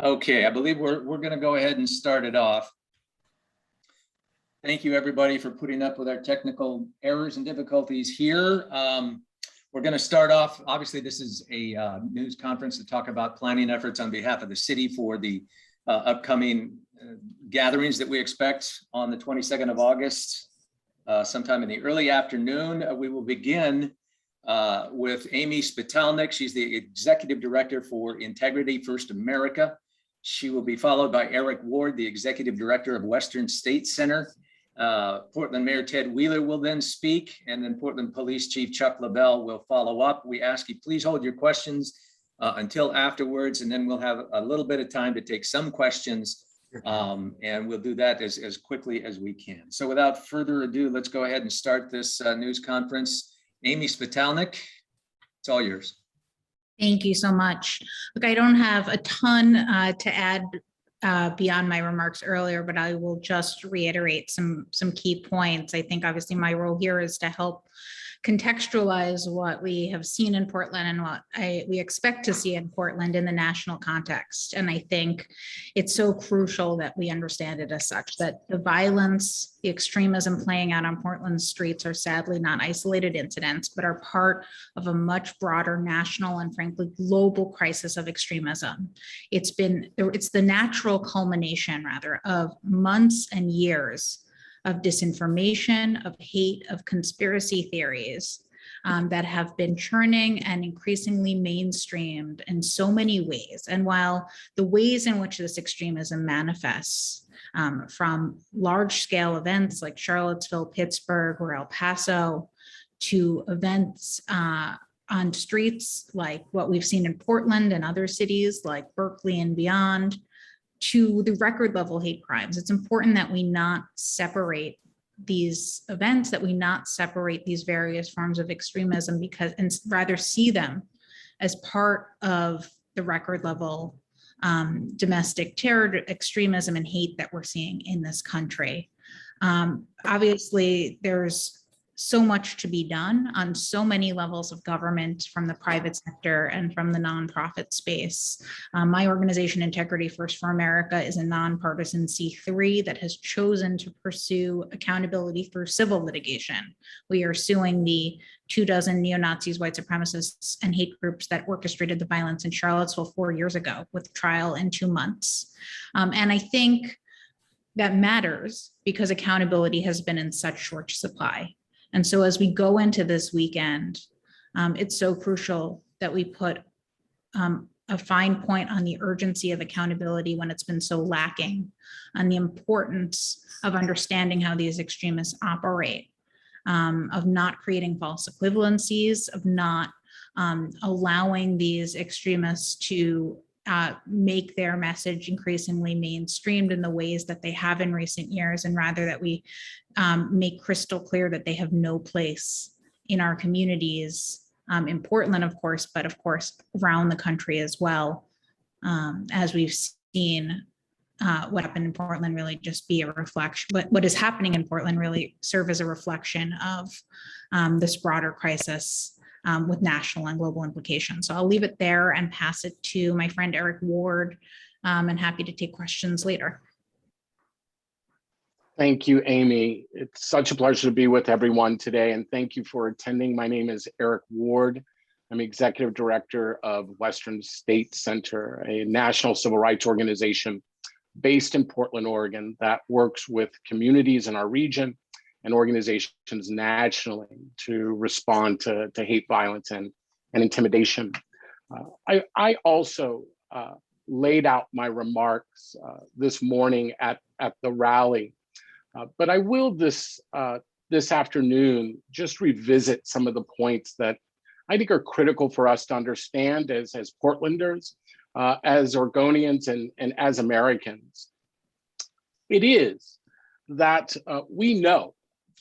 Okay, I believe we're going to go ahead and start it off. Thank you, everybody, for putting up with our technical errors and difficulties here. We're going to start off. Obviously, this is a news conference to talk about planning efforts on behalf of the city for the upcoming gatherings that we expect on the 22nd of August, sometime in the early afternoon. We will begin with Amy Spitalnick. She's the Executive Director for Integrity First America. She will be followed by Eric Ward, the Executive Director of Western State Center. Portland Mayor Ted Wheeler will then speak, and then Portland Police Chief Chuck Lovell will follow up. We ask you, please hold your questions until afterwards, and then we'll have a little bit of time to take some questions, and we'll do that as quickly as we can. So without further ado, let's go ahead and start this news conference. Amy Spitalnick, it's all yours. Thank you so much. Look, I don't have a ton to add beyond my remarks earlier, but I will just reiterate some key points. I think obviously my role here is to help contextualize what we have seen in Portland and what we expect to see in Portland in the national context. And I think it's so crucial that we understand it as such, that the violence, the extremism playing out on Portland's streets are sadly not isolated incidents, but are part of a much broader national and frankly global crisis of extremism. It's the natural culmination rather of months and years of disinformation, of hate, of conspiracy theories that have been churning and increasingly mainstreamed in so many ways. And while the ways in which this extremism manifests from large-scale events like Charlottesville, Pittsburgh, or El Paso, to events on streets like what we've seen in Portland and other cities like Berkeley and beyond, to the record level hate crimes. It's important that we not separate these events, that we not separate these various forms of extremism, and rather see them as part of the record level domestic terror, extremism, and hate that we're seeing in this country. Obviously, there's so much to be done on so many levels of government, from the private sector and from the nonprofit space. My organization, Integrity First for America, is a nonpartisan C3 that has chosen to pursue accountability through civil litigation. We are suing the 24 neo-Nazis, white supremacists, and hate groups that orchestrated the violence in Charlottesville 4 years ago, with trial in 2 months. And I think that matters because accountability has been in such short supply. And so as we go into this weekend, it's so crucial that we put a fine point on the urgency of accountability when it's been so lacking, on the importance of understanding how these extremists operate, of not creating false equivalencies, of not allowing these extremists to make their message increasingly mainstreamed in the ways that they have in recent years, and rather that we make crystal clear that they have no place in our communities, in Portland, of course, but of course around the country as well. As we've seen what happened in Portland really just be a reflection, but what is happening in Portland really serve as a reflection of this broader crisis with national and global implications. So I'll leave it there and pass it to my friend Eric Ward, and happy to take questions later. Thank you, Amy. It's such a pleasure to be with everyone today, and thank you for attending. My name is Eric Ward. I'm Executive Director of Western State Center, a national civil rights organization based in Portland, Oregon, that works with communities in our region and organizations nationally to respond to hate violence and intimidation. I also laid out my remarks this morning at the rally, but I will this afternoon just revisit some of the points that I think are critical for us to understand as Portlanders, as Oregonians, and as Americans. It is that we know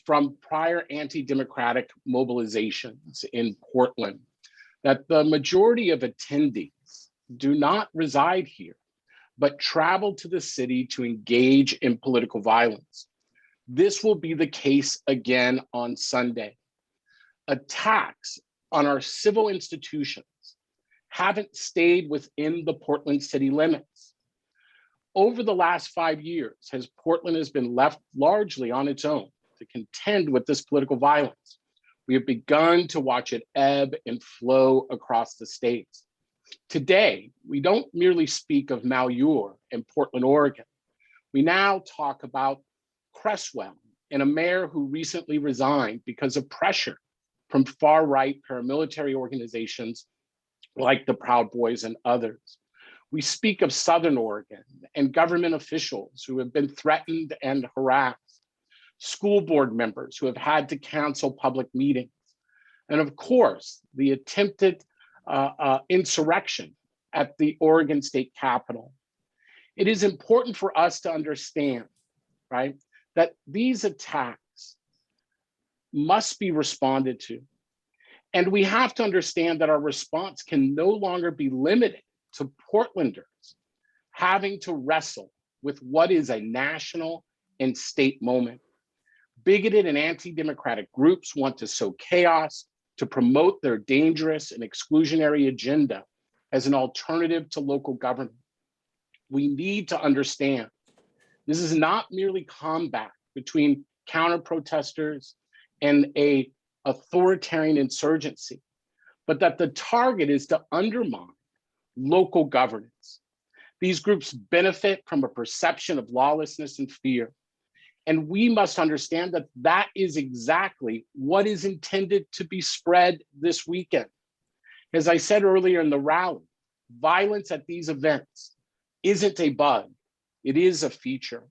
from prior anti-democratic mobilizations in Portland that the majority of attendees do not reside here, but travel to the city to engage in political violence. This will be the case again on Sunday. Attacks on our civil institutions haven't stayed within the Portland city limits. over the last 5 years, as Portland has been left largely on its own to contend with this political violence, we have begun to watch it ebb and flow across the states. Today, we don't merely speak of Malheur in Portland, Oregon. We now talk about Cresswell and a mayor who recently resigned because of pressure from far-right paramilitary organizations like the Proud Boys and others. We speak of Southern Oregon and government officials who have been threatened and harassed, school board members who have had to cancel public meetings, and of course, the attempted insurrection at the Oregon State Capitol. It is important for us to understand, right, that these attacks must be responded to. And we have to understand that our response can no longer be limited to Portlanders having to wrestle with what is a national and state moment. Bigoted and anti-democratic groups want to sow chaos to promote their dangerous and exclusionary agenda as an alternative to local government. We need to understand this is not merely combat between counter-protesters and a authoritarian insurgency, but that the target is to undermine local governance. These groups benefit from a perception of lawlessness and fear. And we must understand that that is exactly what is intended to be spread this weekend. As I said earlier in the rally, violence at these events isn't a bug, it is a feature.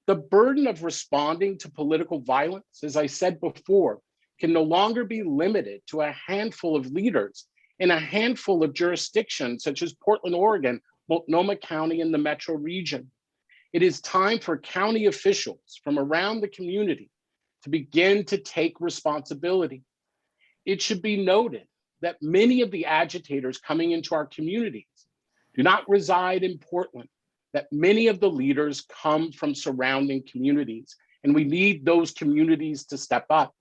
The burden of responding to political violence, as I said before, can no longer be limited to a handful of leaders in a handful of jurisdictions such as Portland, Oregon, Multnomah County, and the metro region. It is time for county officials from around the community to begin to take responsibility. It should be noted that many of the agitators coming into our communities do not reside in Portland, that many of the leaders come from surrounding communities, and we need those communities to step up.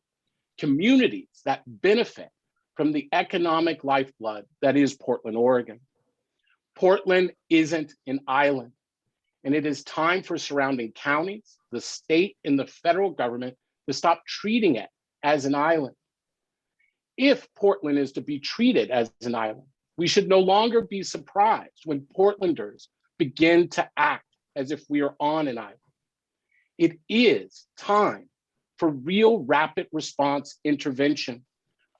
Communities that benefit from the economic lifeblood that is Portland, Oregon. Portland isn't an island. And it is time for surrounding counties, the state, and the federal government to stop treating it as an island. If Portland is to be treated as an island, we should no longer be surprised when Portlanders begin to act as if we are on an island. It is time for real rapid response intervention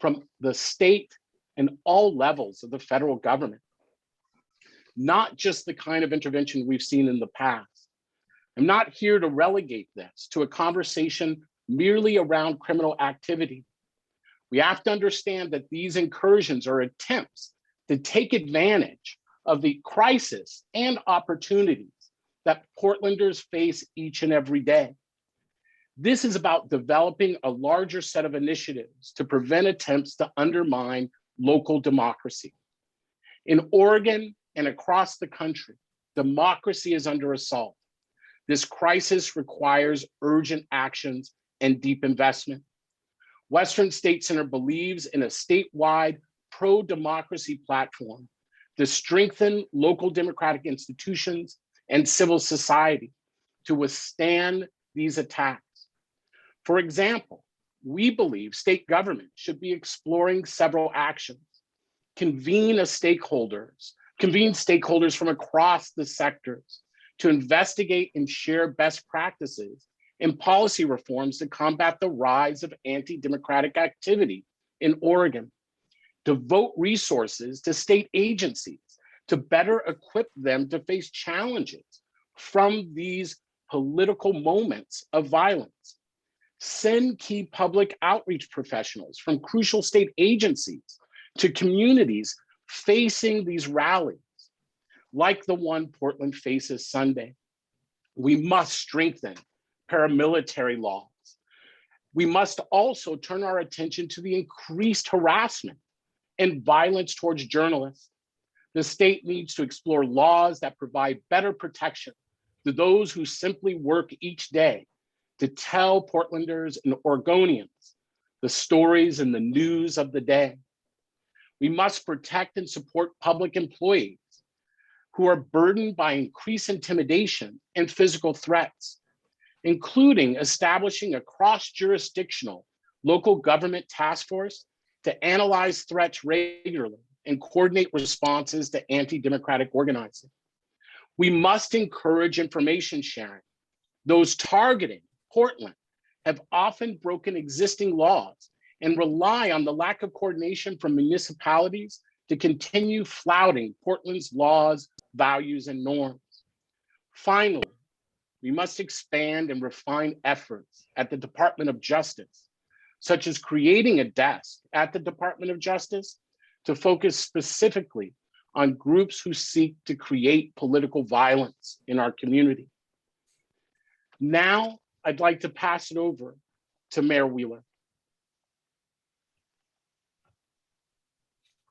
from the state and all levels of the federal government. Not just the kind of intervention we've seen in the past. I'm not here to relegate this to a conversation merely around criminal activity. We have to understand that these incursions are attempts to take advantage of the crisis and opportunities that Portlanders face each and every day. This is about developing a larger set of initiatives to prevent attempts to undermine local democracy. In Oregon, and across the country, democracy is under assault. This crisis requires urgent actions and deep investment. Western State Center believes in a statewide pro-democracy platform to strengthen local democratic institutions and civil society to withstand these attacks. For example, we believe state government should be exploring several actions, convene stakeholders from across the sectors to investigate and share best practices and policy reforms to combat the rise of anti-democratic activity in Oregon, devote resources to state agencies to better equip them to face challenges from these political moments of violence, send key public outreach professionals from crucial state agencies to communities facing these rallies, like the one Portland faces Sunday. We must strengthen paramilitary laws. We must also turn our attention to the increased harassment and violence towards journalists. The state needs to explore laws that provide better protection to those who simply work each day to tell Portlanders and Oregonians the stories and the news of the day. We must protect and support public employees who are burdened by increased intimidation and physical threats, including establishing a cross-jurisdictional local government task force to analyze threats regularly and coordinate responses to anti-democratic organizing. We must encourage information sharing. Those targeting Portland have often broken existing laws and rely on the lack of coordination from municipalities to continue flouting Portland's laws, values, and norms. Finally, we must expand and refine efforts at the Department of Justice, such as creating a desk at the Department of Justice to focus specifically on groups who seek to create political violence in our community. Now, I'd like to pass it over to Mayor Wheeler.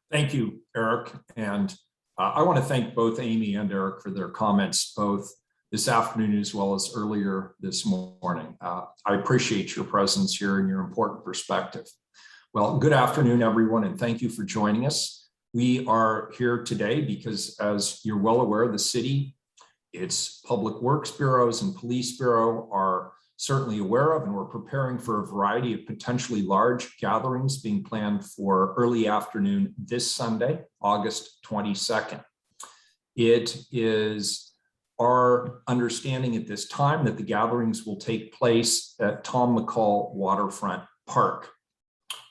Thank you, Eric. And I want to thank both Amy and Eric for their comments, both this afternoon as well as earlier this morning. I appreciate your presence here and your important perspective. Well, good afternoon, everyone, and thank you for joining us. We are here today because, as you're well aware, the city, its public works bureaus and police bureau are certainly aware of, and we're preparing for a variety of potentially large gatherings being planned for early afternoon this Sunday, August 22nd. It is our understanding at this time that the gatherings will take place at Tom McCall Waterfront Park.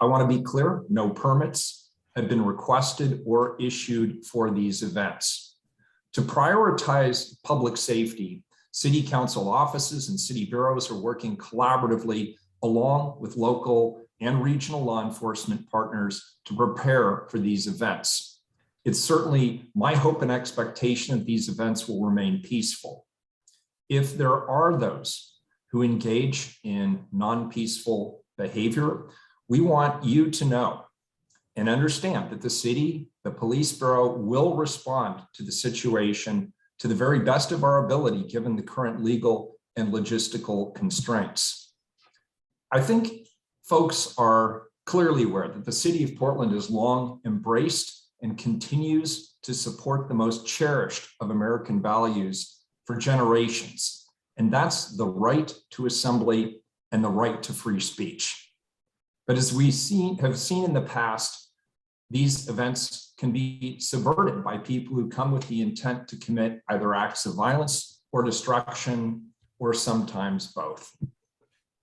I want to be clear, no permits have been requested or issued for these events. To prioritize public safety, City Council offices and city bureaus are working collaboratively along with local and regional law enforcement partners to prepare for these events. It's certainly my hope and expectation that these events will remain peaceful. If there are those who engage in non-peaceful behavior, we want you to know and understand that the city, the police bureau will respond to the situation to the very best of our ability, given the current legal and logistical constraints. I think folks are clearly aware that the city of Portland has long embraced and continues to support the most cherished of American values for generations, and that's the right to assembly and the right to free speech. But as we have seen in the past, these events can be subverted by people who come with the intent to commit either acts of violence or destruction, or sometimes both.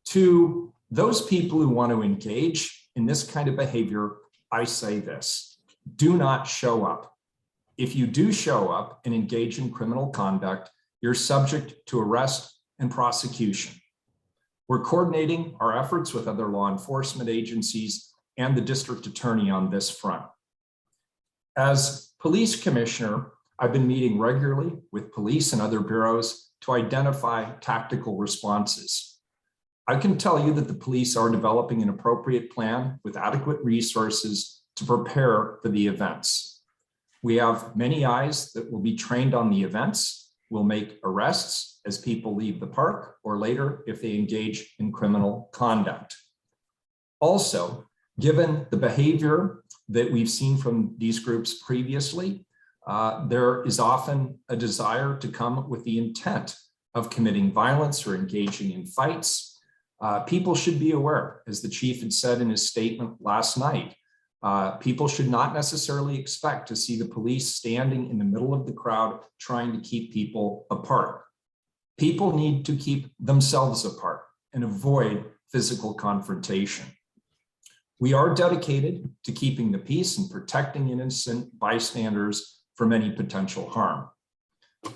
To those people who want to engage in this kind of behavior, I say this: do not show up. If you do show up and engage in criminal conduct, you're subject to arrest and prosecution. We're coordinating our efforts with other law enforcement agencies and the district attorney on this front. As police commissioner, I've been meeting regularly with police and other bureaus to identify tactical responses. I can tell you that the police are developing an appropriate plan with adequate resources to prepare for the events. We have many eyes that will be trained on the events. We'll make arrests as people leave the park, or later if they engage in criminal conduct. Also, given the behavior that we've seen from these groups previously, there is often a desire to come with the intent of committing violence or engaging in fights. People should be aware, as the chief had said in his statement last night, people should not necessarily expect to see the police standing in the middle of the crowd trying to keep people apart. People need to keep themselves apart and avoid physical confrontation. We are dedicated to keeping the peace and protecting innocent bystanders from any potential harm.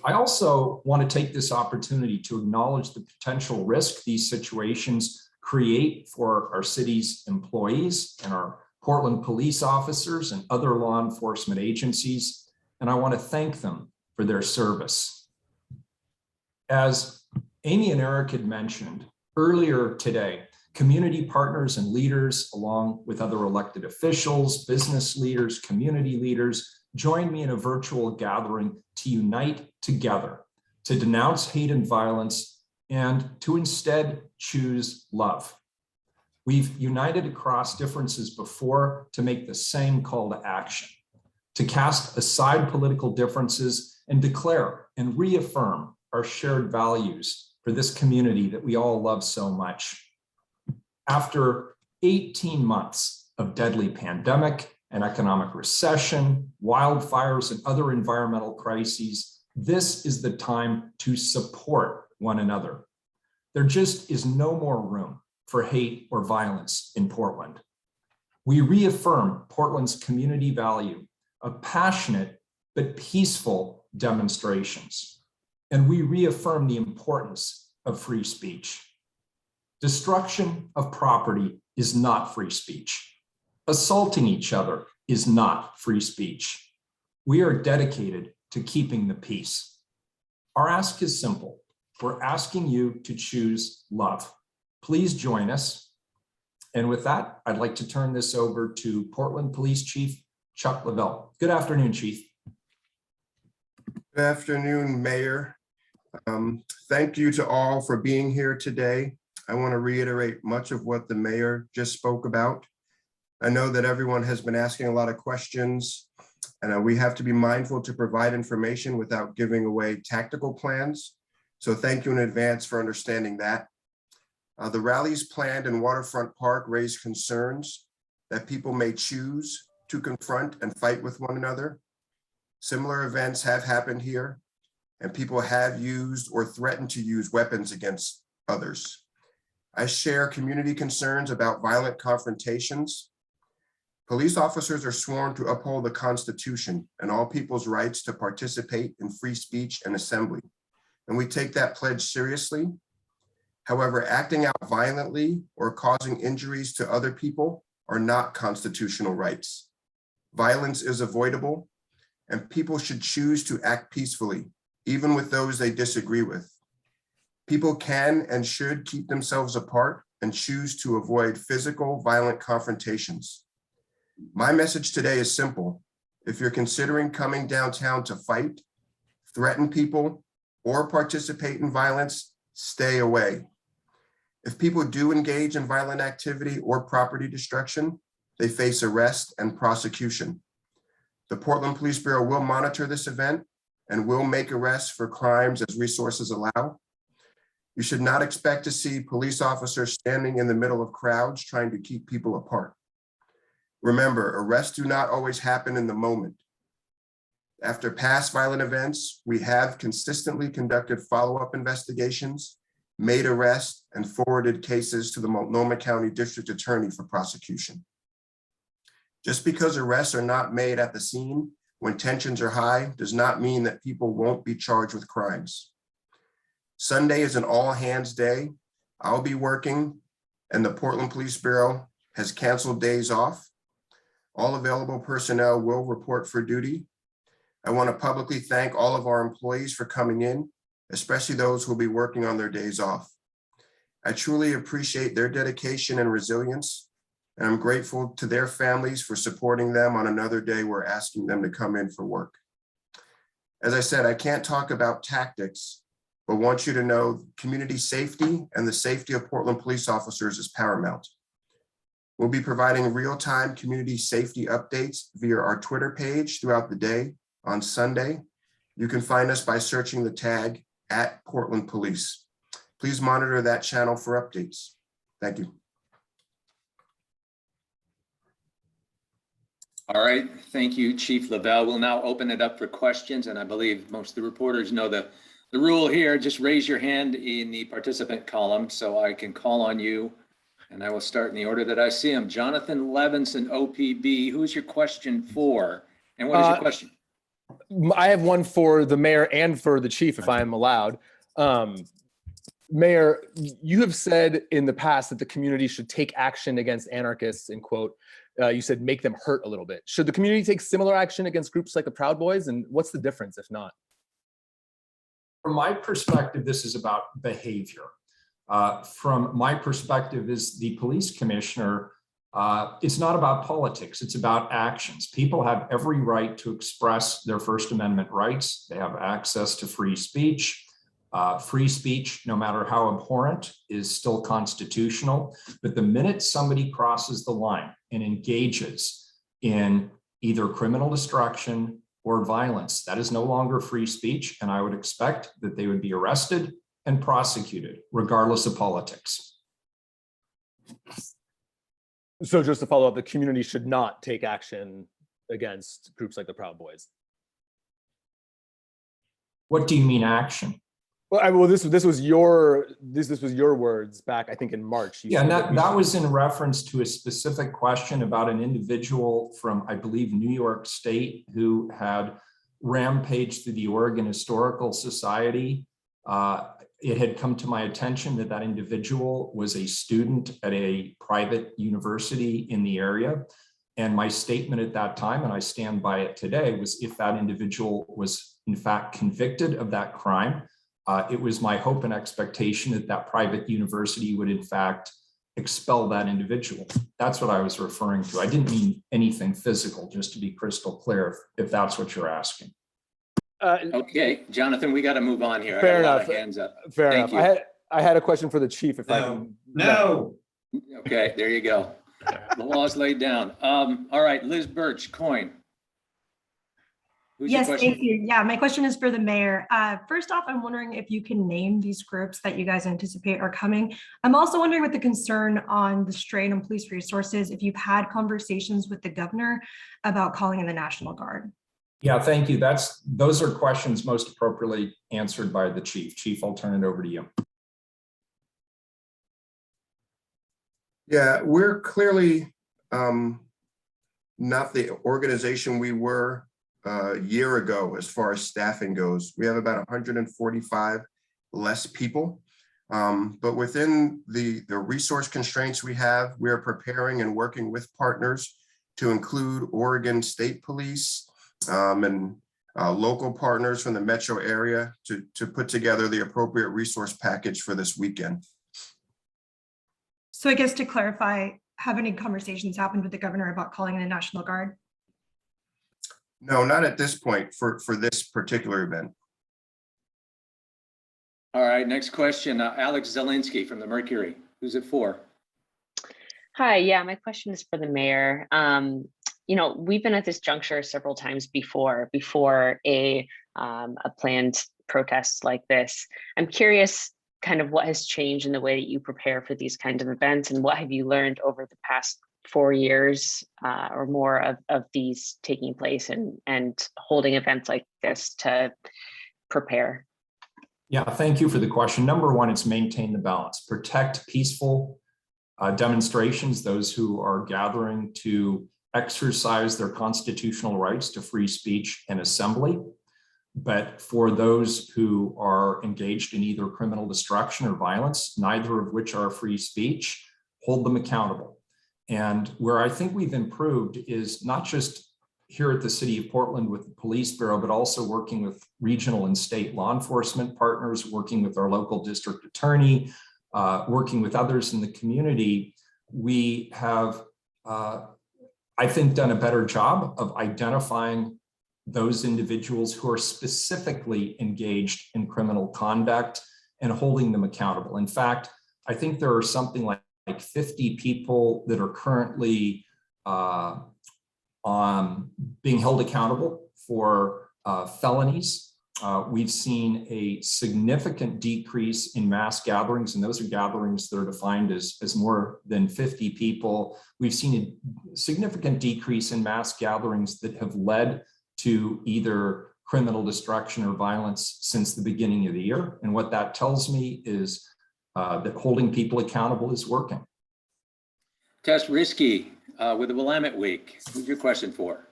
I also want to take this opportunity to acknowledge the potential risk these situations create for our city's employees and our Portland police officers and other law enforcement agencies, and I want to thank them for their service. As Amy and Eric had mentioned earlier today, community partners and leaders, along with other elected officials, business leaders, community leaders, joined me in a virtual gathering to unite together, to denounce hate and violence, and to instead choose love. We've united across differences before to make the same call to action, to cast aside political differences and declare and reaffirm our shared values for this community that we all love so much. After 18 months of deadly pandemic and economic recession, wildfires, and other environmental crises, this is the time to support one another. There just is no more room for hate or violence in Portland. We reaffirm Portland's community value of passionate but peaceful demonstrations, and we reaffirm the importance of free speech. Destruction of property is not free speech. Assaulting each other is not free speech. We are dedicated to keeping the peace. Our ask is simple. We're asking you to choose love. Please join us. And with that, I'd like to turn this over to Portland Police Chief Chuck Lovell. Good afternoon, Chief. Good afternoon, Mayor. Thank you to all for being here today. I want to reiterate much of what the mayor just spoke about. I know that everyone has been asking a lot of questions, and we have to be mindful to provide information without giving away tactical plans. So thank you in advance for understanding that. The rallies planned in Waterfront Park raise concerns that people may choose to confront and fight with one another. Similar events have happened here, and people have used or threatened to use weapons against others. I share community concerns about violent confrontations. Police officers are sworn to uphold the Constitution and all people's rights to participate in free speech and assembly, and we take that pledge seriously. However, acting out violently or causing injuries to other people are not constitutional rights. Violence is avoidable, and people should choose to act peacefully, even with those they disagree with. People can and should keep themselves apart and choose to avoid physical, violent confrontations. My message today is simple. If you're considering coming downtown to fight, threaten people, or participate in violence, stay away. If people do engage in violent activity or property destruction, they face arrest and prosecution. The Portland Police Bureau will monitor this event and will make arrests for crimes as resources allow. You should not expect to see police officers standing in the middle of crowds trying to keep people apart. Remember, arrests do not always happen in the moment. After past violent events, we have consistently conducted follow-up investigations, made arrests, and forwarded cases to the Multnomah County District Attorney for prosecution. Just because arrests are not made at the scene when tensions are high does not mean that people won't be charged with crimes. Sunday is an all-hands day. I'll be working, and the Portland Police Bureau has canceled days off. All available personnel will report for duty. I want to publicly thank all of our employees for coming in, especially those who will be working on their days off. I truly appreciate their dedication and resilience, and I'm grateful to their families for supporting them on another day we're asking them to come in for work. As I said, I can't talk about tactics, but want you to know community safety and the safety of Portland police officers is paramount. We'll be providing real-time community safety updates via our Twitter page throughout the day. On Sunday, you can find us by searching the tag @Portland Police. Please monitor that channel for updates. Thank you. All right, thank you, Chief Lovell. We'll now open it up for questions, and I believe most of the reporters know the rule here. Just raise your hand in the participant column so I can call on you, and I will start in the order that I see them. Jonathan Levinson, OPB, who is your question for? And what is your question? I have one for the mayor and for the chief, if I am allowed. Mayor, you have said in the past that the community should take action against anarchists, in quote. You said make them hurt a little bit. Should the community take similar action against groups like the Proud Boys? And what's the difference if not? From my perspective, this is about behavior. From my perspective as the police commissioner, it's not about politics, it's about actions. People have every right to express their First Amendment rights. They have access to free speech. Free speech, no matter how abhorrent, is still constitutional. But the minute somebody crosses the line and engages in either criminal destruction or violence. That is no longer free speech, and I would expect that they would be arrested and prosecuted, regardless of politics. So just to follow up, the community should not take action against groups like the Proud Boys. What do you mean action? Well, this was your words back, I think, in March. You Yeah, said and we that should- was in reference to a specific question about an individual from, I believe, New York State who had rampaged through the Oregon Historical Society. It had come to my attention that that individual was a student at a private university in the area. And my statement at that time, and I stand by it today, was if that individual was in fact convicted of that crime, it was my hope and expectation that that private university would in fact expel that individual. That's what I was referring to. I didn't mean anything physical, just to be crystal clear, if that's what you're asking. Okay, Jonathan, we got to move on here. I Fair got a lot enough. of hands up. Fair Thank enough. I had a question for the chief. If I can. No. Okay, there you go. The law's laid down. All right, Liz Birch, Coin. Who's your Yes, question? thank you. Yeah, my question is for the mayor. First off, I'm wondering if you can name these groups that you guys anticipate are coming. I'm also wondering with the concern on the strain on police resources, if you've had conversations with the governor about calling in the National Guard. Yeah, thank you. Those are questions most appropriately answered by the chief. Chief, I'll turn it over to you. Yeah, we're clearly not the organization we were a year ago as far as staffing goes. We have about 145 less people. But within the resource constraints we have, we are preparing and working with partners to include Oregon State Police and local partners from the metro area to put together the appropriate resource package for this weekend. So I guess to clarify, have any conversations happened with the governor about calling in the National Guard? No, not at this point for this particular event. All right, next question. Alex Zielinski from the Mercury. Who's it for? Hi, yeah, my question is for the mayor. We've been at this juncture several times before a planned protest like this. I'm curious kind of what has changed in the way that you prepare for these kinds of events, and what have you learned over the past 4 years or more of these taking place and holding events like this to prepare? Yeah, thank you for the question. Number one, it's maintain the balance, protect peaceful demonstrations, those who are gathering to exercise their constitutional rights to free speech and assembly. But for those who are engaged in either criminal destruction or violence, neither of which are free speech, hold them accountable. And where I think we've improved is not just here at the City of Portland with the Police Bureau, but also working with regional and state law enforcement partners, working with our local district attorney, working with others in the community. We have, I think, done a better job of identifying those individuals who are specifically engaged in criminal conduct and holding them accountable. In fact, I think there are something like 50 people that are currently being held accountable for felonies. We've seen a significant decrease in mass gatherings, and those are gatherings that are defined as more than 50 people. We've seen a significant decrease in mass gatherings that have led to either criminal destruction or violence since the beginning of the year. And what that tells me is that holding people accountable is working. Tess Risky with the Willamette Week. Who's your question for?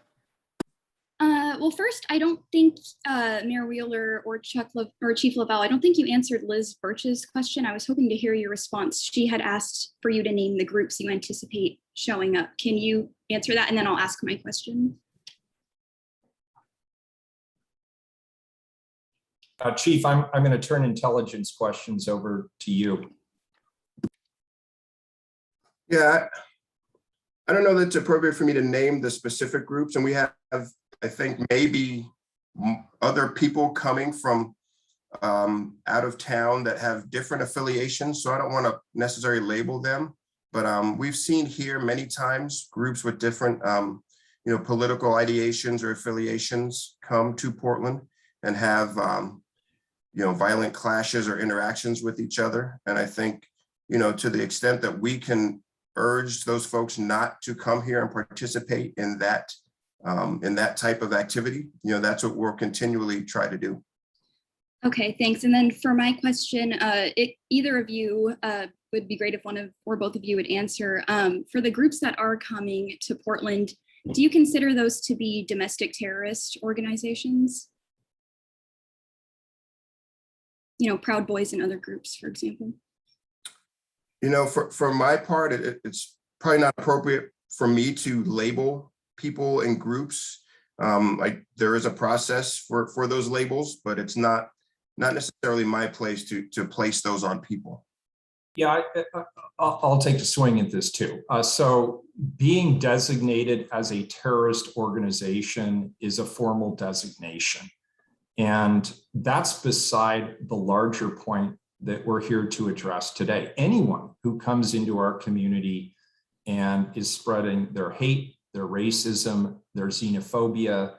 Well, first, I don't think Mayor Wheeler or Chief Lovell, I don't think you answered Liz Birch's question. I was hoping to hear your response. She had asked for you to name the groups you anticipate showing up. Can you answer that? And then I'll ask my question. Chief, I'm going to turn intelligence questions over to you. Yeah, I don't know that it's appropriate for me to name the specific groups, and we have, I think, maybe other people coming from out of town that have different affiliations, so I don't want to necessarily label them, but we've seen here many times groups with different political ideations or affiliations come to Portland and have, violent clashes or interactions with each other. And I think, to the extent that we can urge those folks not to come here and participate in that type of activity, that's what we'll continually try to do. Okay, thanks. And then for my question, either of you would be great if one of or both of you would answer. For the groups that are coming to Portland, do you consider those to be domestic terrorist organizations? Proud Boys and other groups, for example. For my part, it's probably not appropriate for me to label people and groups. There is a process for those labels, but it's not necessarily my place to place those on people. Yeah, I'll take a swing at this too. So being designated as a terrorist organization is a formal designation. And that's beside the larger point that we're here to address today. Anyone who comes into our community and is spreading their hate, their racism, their xenophobia,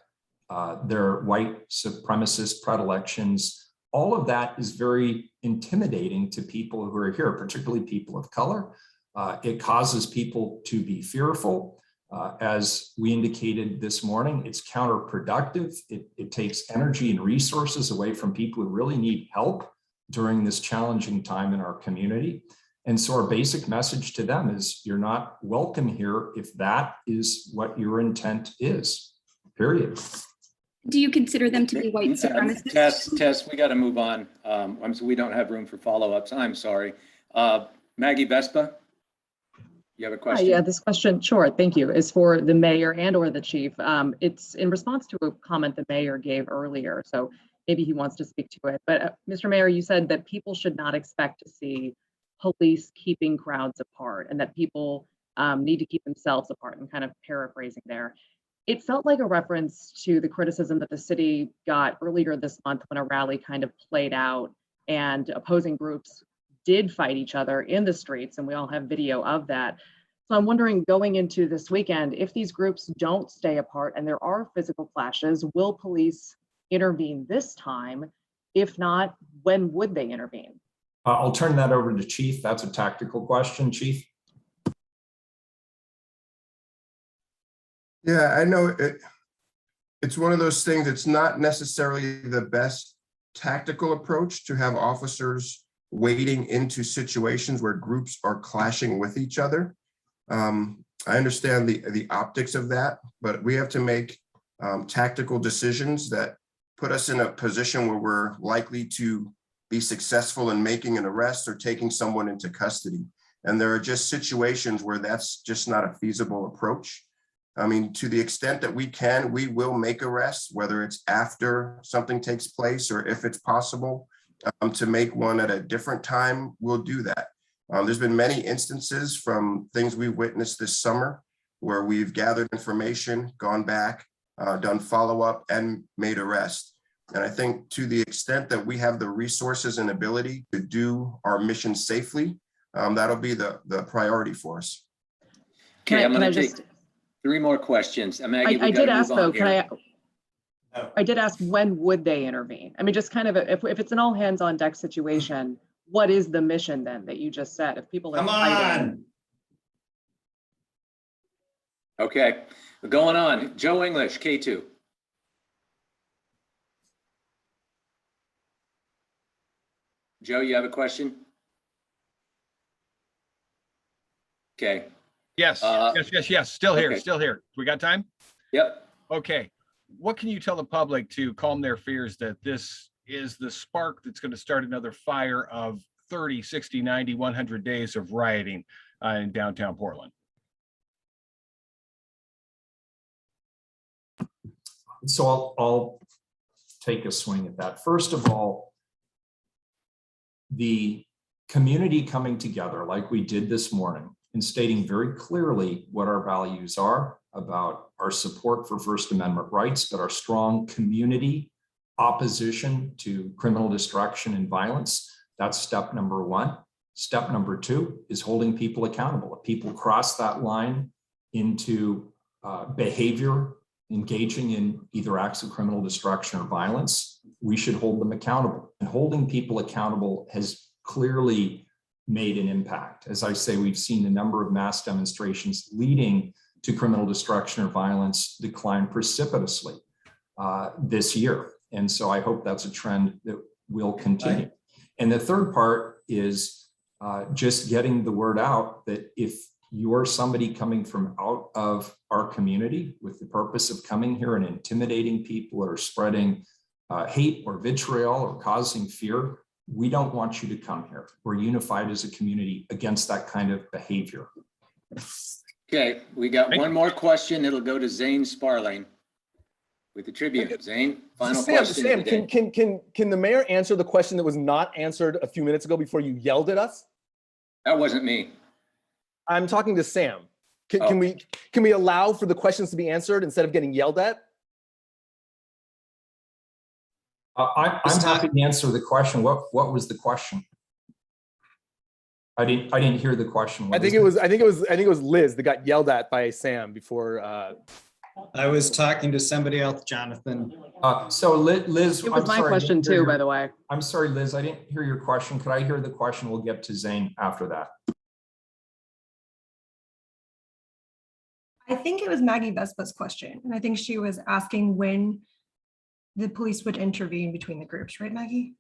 their white supremacist predilections, all of that is very intimidating to people who are here, particularly people of color. It causes people to be fearful. As we indicated this morning, it's counterproductive. It takes energy and resources away from people who really need help during this challenging time in our community. And so our basic message to them is you're not welcome here if that is what your intent is, period. Do you consider them to be white supremacists? Tess, we got to move on. We don't have room for follow-ups. I'm sorry. Maggie Vespa, you have a question? Yeah, this question, sure, thank you, is for the mayor and or the chief. It's in response to a comment the mayor gave earlier, so maybe he wants to speak to it. But Mr. Mayor, you said that people should not expect to see police keeping crowds apart and that people need to keep themselves apart. I'm kind of paraphrasing there. It felt like a reference to the criticism that the city got earlier this month when a rally kind of played out and opposing groups did fight each other in the streets, and we all have video of that. So I'm wondering, going into this weekend, if these groups don't stay apart and there are physical clashes, will police intervene this time? If not, when would they intervene? I'll turn that over to Chief. That's a tactical question, Chief. Yeah, I know it's one of those things. It's not necessarily the best tactical approach to have officers wading into situations where groups are clashing with each other. I understand the optics of that, but we have to make tactical decisions that put us in a position where we're likely to be successful in making an arrest or taking someone into custody. And there are just situations where that's just not a feasible approach. I mean, to the extent that we can, we will make arrests, whether it's after something takes place or if it's possible to make one at a different time, we'll do that. There's been many instances from things we witnessed this summer where we've gathered information, gone back, done follow-up and made arrests. And I think to the extent that we have the resources and ability to do our mission safely, that'll be the priority for us. Okay, I'm going to take 3 more questions. Maggie, I did ask though, I did ask when would they intervene? I mean, just kind of if it's an all hands on deck situation, what is the mission then that you just said? If people are fighting. Okay, going on. Joe English, K2. Joe, you have a question? Okay. Yes, yes. Still here, okay. Still here. We got time? Yep. Okay. What can you tell the public to calm their fears that this is the spark that's going to start another fire of 30, 60, 90, 100 days of rioting in downtown Portland? So I'll take a swing at that. First of all, the community coming together like we did this morning and stating very clearly what our values are about our support for First Amendment rights, but our strong community opposition to criminal destruction and violence. That's step number 1. Step number 2 is holding people accountable. If people cross that line into behavior engaging in either acts of criminal destruction or violence, we should hold them accountable. And holding people accountable has clearly made an impact. As I say, we've seen the number of mass demonstrations leading to criminal destruction or violence decline precipitously this year. And so I hope that's a trend that will continue. And the third part is just getting the word out that if you're somebody coming from out of our community with the purpose of coming here and intimidating people or spreading hate or vitriol or causing fear, we don't want you to come here. We're unified as a community against that kind of behavior. Okay, we got one more question. It'll go to Zane Sparling with the Tribune. Zane, final question. Sam, can the mayor answer the question that was not answered a few minutes ago before you yelled at us? That wasn't me. I'm talking to Sam. Can we allow for the questions to be answered instead of getting yelled at? I'm happy to answer the question. What was the question? I didn't hear the question. I think it was Liz that got yelled at by Sam before. I was talking to somebody else, Jonathan. So Liz, It was my question too, by the way. I'm sorry, Liz, I didn't hear your question. Could I hear the question? We'll get to Zane after that. I think it was Maggie Vespa's question, and I think she was asking when the police would intervene between the groups, right, Maggie?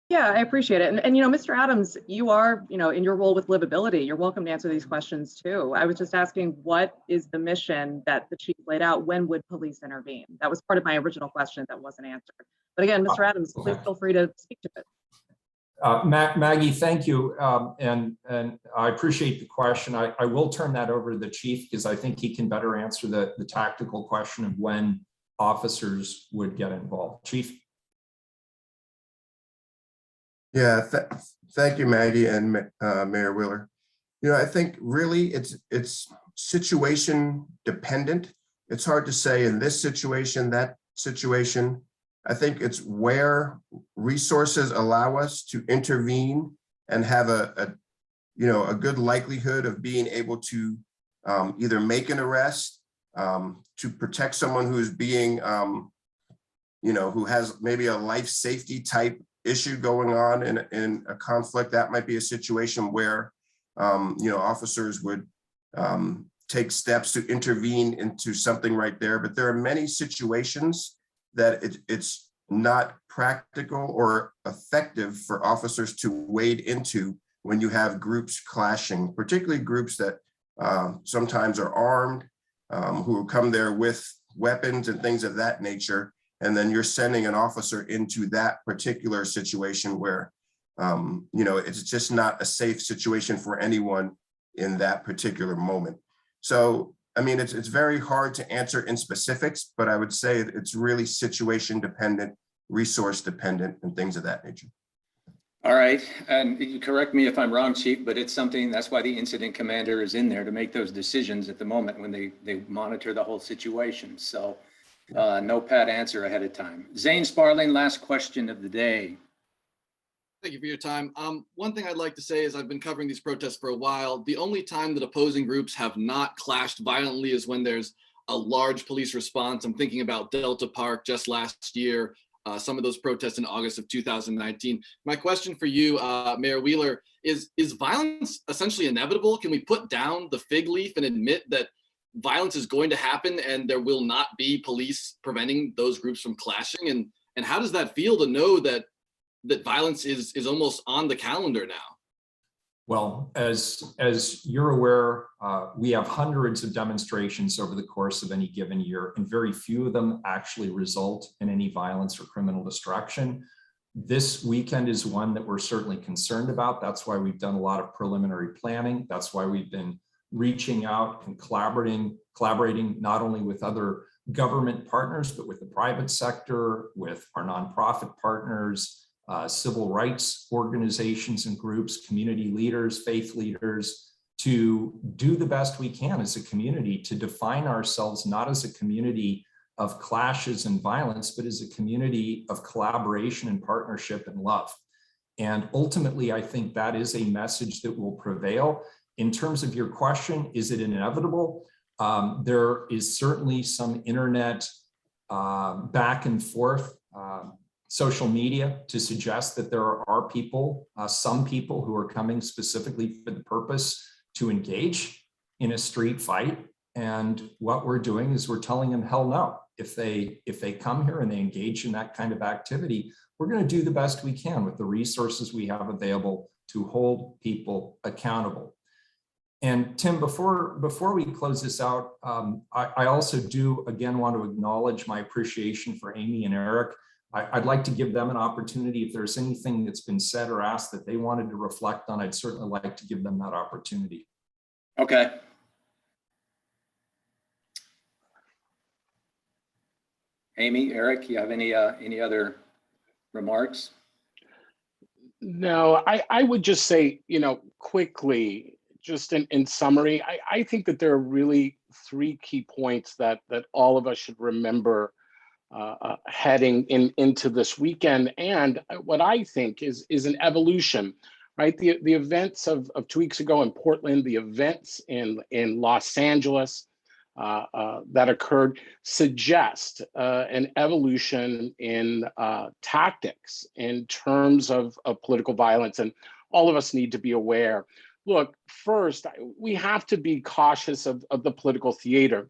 Yeah, I appreciate it. And Mr. Adams, you are, in your role with livability, you're welcome to answer these questions too. I was just asking, what is the mission that the chief laid out? When would police intervene? That was part of my original question that wasn't answered. But again, Mr. Adams, please feel free to speak to it. Maggie, thank you. And I appreciate the question. I will turn that over to the chief because I think he can better answer the tactical question of when officers would get involved. Chief? Yeah, thank you, Maggie and Mayor Wheeler. I think really it's situation dependent. It's hard to say in this situation, that situation. I think it's where resources allow us to intervene and have a good likelihood of being able to either make an arrest, to protect someone who is being, who has maybe a life safety type issue going on in a conflict. That might be a situation where, officers would take steps to intervene into something right there. But there are many situations that it's not practical or effective for officers to wade into when you have groups clashing, particularly groups that sometimes are armed, who come there with weapons and things of that nature. And then you're sending an officer into that particular situation where, it's just not a safe situation for anyone in that particular moment. So, it's very hard to answer in specifics, but I would say it's really situation dependent, resource dependent, and things of that nature. All right, and you correct me if I'm wrong, Chief, but it's something, that's why the incident commander is in there to make those decisions at the moment when they monitor the whole situation. So no pat answer ahead of time. Zane Sparling, last question of the day. Thank you for your time. One thing I'd like to say is I've been covering these protests for a while. The only time that opposing groups have not clashed violently is when there's a large police response. I'm thinking about Delta Park just last year, some of those protests in August of 2019. My question for you, Mayor Wheeler, is violence essentially inevitable? Can we put down the fig leaf and admit that violence is going to happen and there will not be police preventing those groups from clashing? And how does that feel to know that violence is almost on the calendar now? Well, as you're aware, we have hundreds of demonstrations over the course of any given year, and very few of them actually result in any violence or criminal destruction. This weekend is one that we're certainly concerned about. That's why we've done a lot of preliminary planning. That's why we've been reaching out and collaborating not only with other government partners, but with the private sector, with our nonprofit partners, civil rights organizations and groups, community leaders, faith leaders, to do the best we can as a community to define ourselves not as a community of clashes and violence, but as a community of collaboration and partnership and love. And ultimately, I think that is a message that will prevail. In terms of your question, is it inevitable? There is certainly some internet back and forth, social media to suggest that there are people, some people who are coming specifically for the purpose to engage in a street fight. And what we're doing is we're telling them, hell no. If they come here and they engage in that kind of activity, we're going to do the best we can with the resources we have available to hold people accountable. And Tim, before we close this out, I also do again want to acknowledge my appreciation for Amy and Eric. I'd like to give them an opportunity. If there's anything that's been said or asked that they wanted to reflect on, I'd certainly like to give them that opportunity. Okay. Amy, Eric, you have any other remarks? No, I would just say, quickly, just in summary, I think that there are really three key points that all of us should remember heading into this weekend. And what I think is an evolution, right? The events of 2 weeks ago in Portland, the events in Los Angeles that occurred suggest an evolution in tactics in terms of political violence. And all of us need to be aware. Look, first, we have to be cautious of the political theater.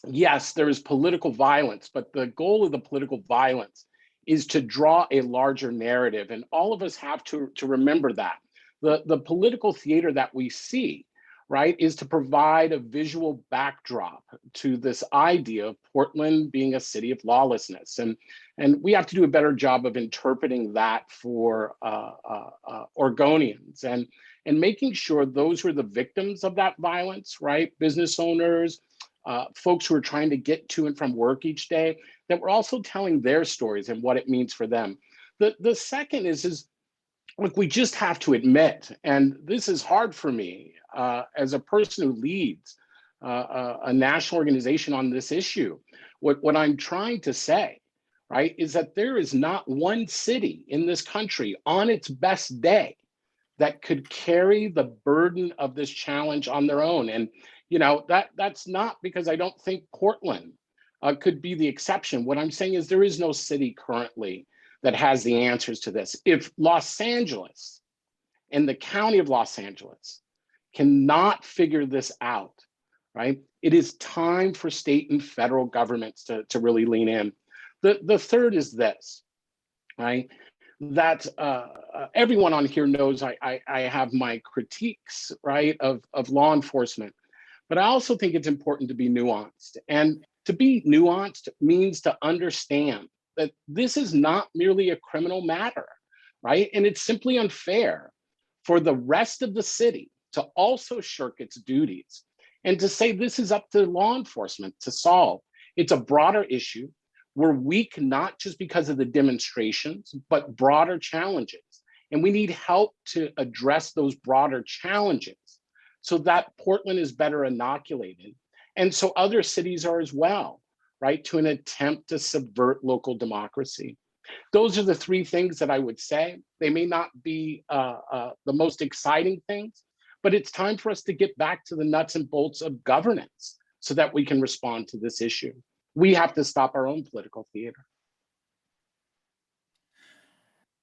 Yes, there is political violence, but the goal of the political violence is to draw a larger narrative. And all of us have to remember that. The political theater that we see, right, is to provide a visual backdrop to this idea of Portland being a city of lawlessness. And we have to do a better job of interpreting that for Oregonians and making sure those who are the victims of that violence, right, business owners, folks who are trying to get to and from work each day, that we're also telling their stories and what it means for them. The second is look, we just have to admit, and this is hard for me as a person who leads a national organization on this issue. What I'm trying to say, right, is that there is not one city in this country on its best day that could carry the burden of this challenge on their own. And that's not because I don't think Portland could be the exception. What I'm saying is there is no city currently that has the answers to this. If Los Angeles and the county of Los Angeles cannot figure this out, right, it is time for state and federal governments to really lean in. The third is this, right, that everyone on here knows I have my critiques, right, of law enforcement. But I also think it's important to be nuanced. And to be nuanced means to understand that this is not merely a criminal matter, right? And it's simply unfair for the rest of the city to also shirk its duties and to say this is up to law enforcement to solve. It's a broader issue. We're weak, not just because of the demonstrations, but broader challenges. And we need help to address those broader challenges so that Portland is better inoculated. And so other cities are as well, right, to an attempt to subvert local democracy. Those are the three things that I would say. They may not be the most exciting things, but it's time for us to get back to the nuts and bolts of governance so that we can respond to this issue. We have to stop our own political theater.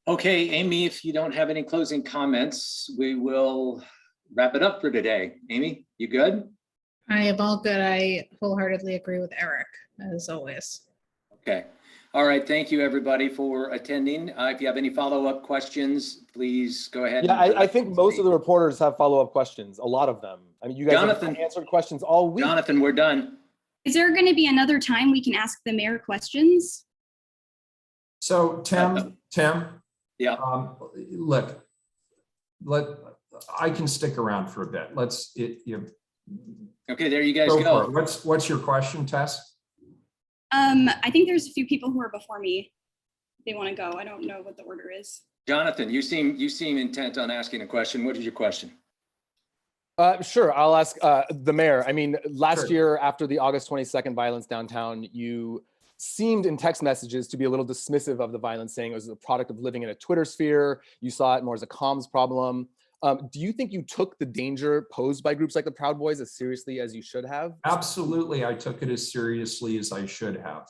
Okay, Amy, if you don't have any closing comments, we will wrap it up for today. Amy, you good? I am all good. I wholeheartedly agree with Eric, as always. Okay. All right. Thank you, everybody, for attending. If you have any follow-up questions, please go ahead. Yeah, I think most of the reporters have follow-up questions, a lot of them. I mean, you guys have answered questions all week. Jonathan, we're done. Is there going to be another time we can ask the mayor questions? So Tim, yeah. Look, I can stick around for a bit. Okay, there you guys go. What's your question, Tess? I think there's a few people who are before me. They want to go. I don't know what the order is. Jonathan, you seem intent on asking a question. What is your question? Sure, I'll ask the mayor. I mean, last year after the August 22nd violence downtown, you seemed in text messages to be a little dismissive of the violence, saying it was a product of living in a Twitter sphere. You saw it more as a comms problem. Do you think you took the danger posed by groups like the Proud Boys as seriously as you should have? Absolutely, I took it as seriously as I should have.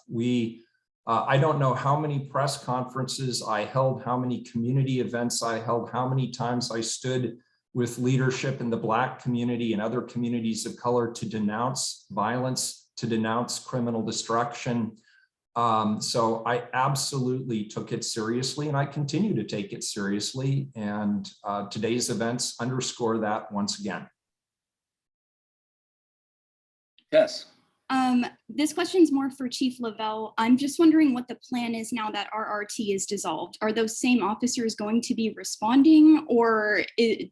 I don't know how many press conferences I held, how many community events I held, how many times I stood with leadership in the Black community and other communities of color to denounce violence, to denounce criminal destruction. So I absolutely took it seriously, and I continue to take it seriously. And today's events underscore that once again. Yes. This question is more for Chief Lovell. I'm just wondering what the plan is now that RRT is dissolved. Are those same officers going to be responding, or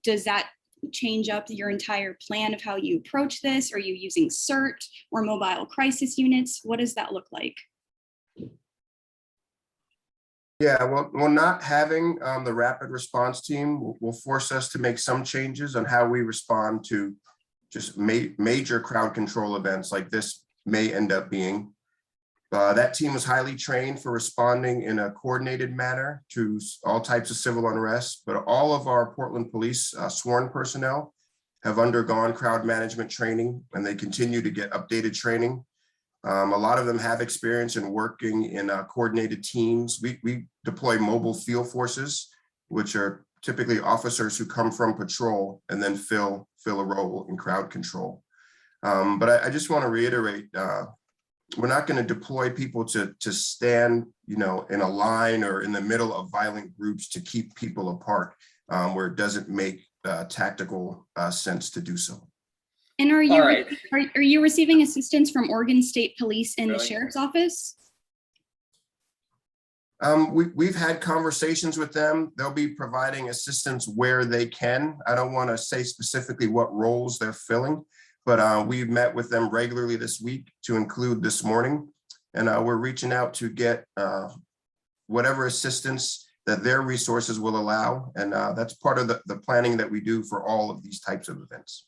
does that change up your entire plan of how you approach this? Are you using CERT or mobile crisis units? What does that look like? Yeah, well, not having the rapid response team will force us to make some changes on how we respond to just major crowd control events like this may end up being. That team was highly trained for responding in a coordinated manner to all types of civil unrest, but all of our Portland police sworn personnel have undergone crowd management training, and they continue to get updated training. A lot of them have experience in working in coordinated teams. We deploy mobile field forces, which are typically officers who come from patrol and then fill a role in crowd control. But I just want to reiterate, we're not going to deploy people to stand, in a line or in the middle of violent groups to keep people apart, where it doesn't make tactical sense to do so. And are All right. you receiving assistance from Oregon State Police and the Sheriff's Office? We've had conversations with them. They'll be providing assistance where they can. I don't want to say specifically what roles they're filling, but we've met with them regularly this week, to include this morning. And we're reaching out to get whatever assistance that their resources will allow. And that's part of the planning that we do for all of these types of events.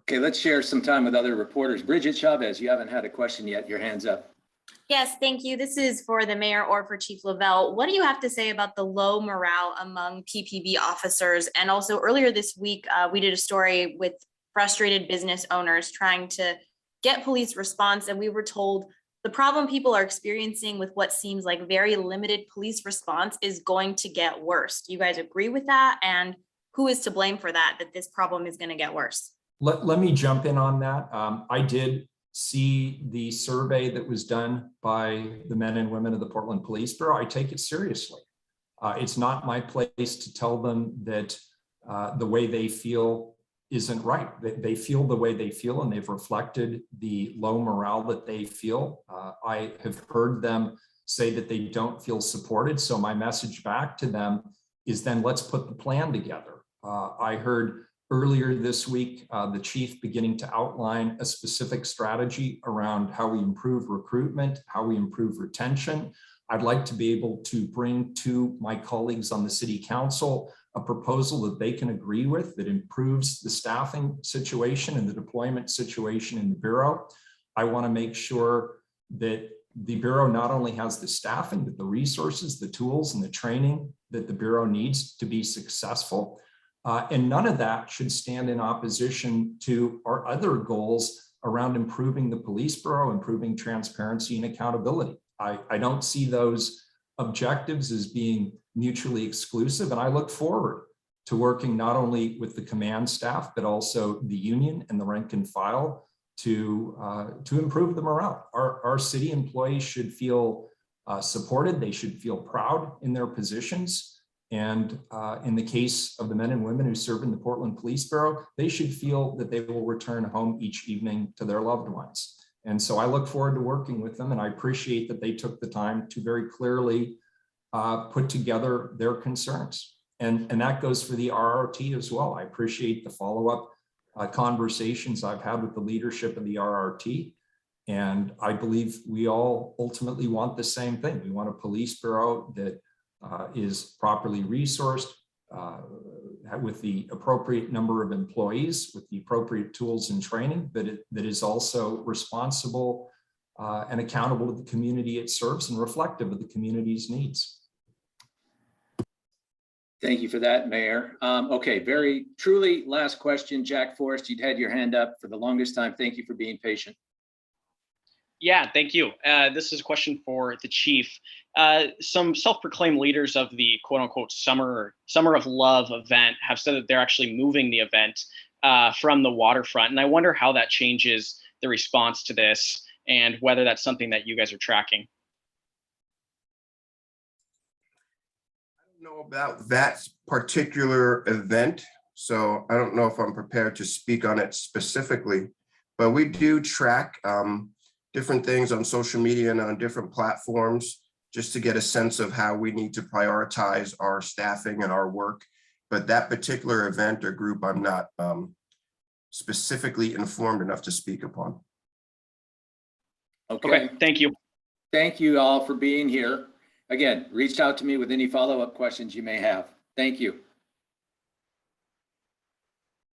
Okay, let's share some time with other reporters. Bridget Chavez, you haven't had a question yet. Your hand's up. Yes, thank you. This is for the mayor or for Chief Lovell. What do you have to say about the low morale among PPB officers? And also earlier this week, we did a story with frustrated business owners trying to get police response. And we were told the problem people are experiencing with what seems like very limited police response is going to get worse. Do you guys agree with that? And who is to blame for that this problem is going to get worse? Let me jump in on that. I did see the survey that was done by the men and women of the Portland Police Bureau. I take it seriously. It's not my place to tell them that the way they feel isn't right. They feel the way they feel, and they've reflected the low morale that they feel. I have heard them say that they don't feel supported. So my message back to them is then let's put the plan together. I heard earlier this week, the chief beginning to outline a specific strategy around how we improve recruitment, how we improve retention. I'd like to be able to bring to my colleagues on the city council a proposal that they can agree with that improves the staffing situation and the deployment situation in the Bureau. I want to make sure that the Bureau not only has the staffing, but the resources, the tools, and the training that the Bureau needs to be successful. And none of that should stand in opposition to our other goals around improving the police bureau, improving transparency and accountability. I don't see those objectives as being mutually exclusive. And I look forward to working not only with the command staff, but also the union and the rank and file to improve the morale. Our city employees should feel supported. They should feel proud in their positions. And in the case of the men and women who serve in the Portland Police Bureau, they should feel that they will return home each evening to their loved ones. And so I look forward to working with them, and I appreciate that they took the time to very clearly put together their concerns. And that goes for the RRT as well. I appreciate the follow-up conversations I've had with the leadership of the RRT. And I believe we all ultimately want the same thing. We want a police bureau that is properly resourced with the appropriate number of employees, with the appropriate tools and training, that is also responsible and accountable to the community it serves and reflective of the community's needs. Thank you for that, Mayor. Okay, very truly last question. Jack Forrest, you'd had your hand up for the longest time. Thank you for being patient. Yeah, thank you. This is a question for the chief. Some self-proclaimed leaders of the quote unquote Summer of Love event have said that they're actually moving the event from the waterfront. And I wonder how that changes the response to this and whether that's something that you guys are tracking. I don't know about that particular event, so I don't know if I'm prepared to speak on it specifically, but we do track different things on social media and on different platforms just to get a sense of how we need to prioritize our staffing and our work. But that particular event or group, I'm not specifically informed enough to speak upon. Okay, thank you. Thank you all for being here. Again, reach out to me with any follow-up questions you may have. Thank you.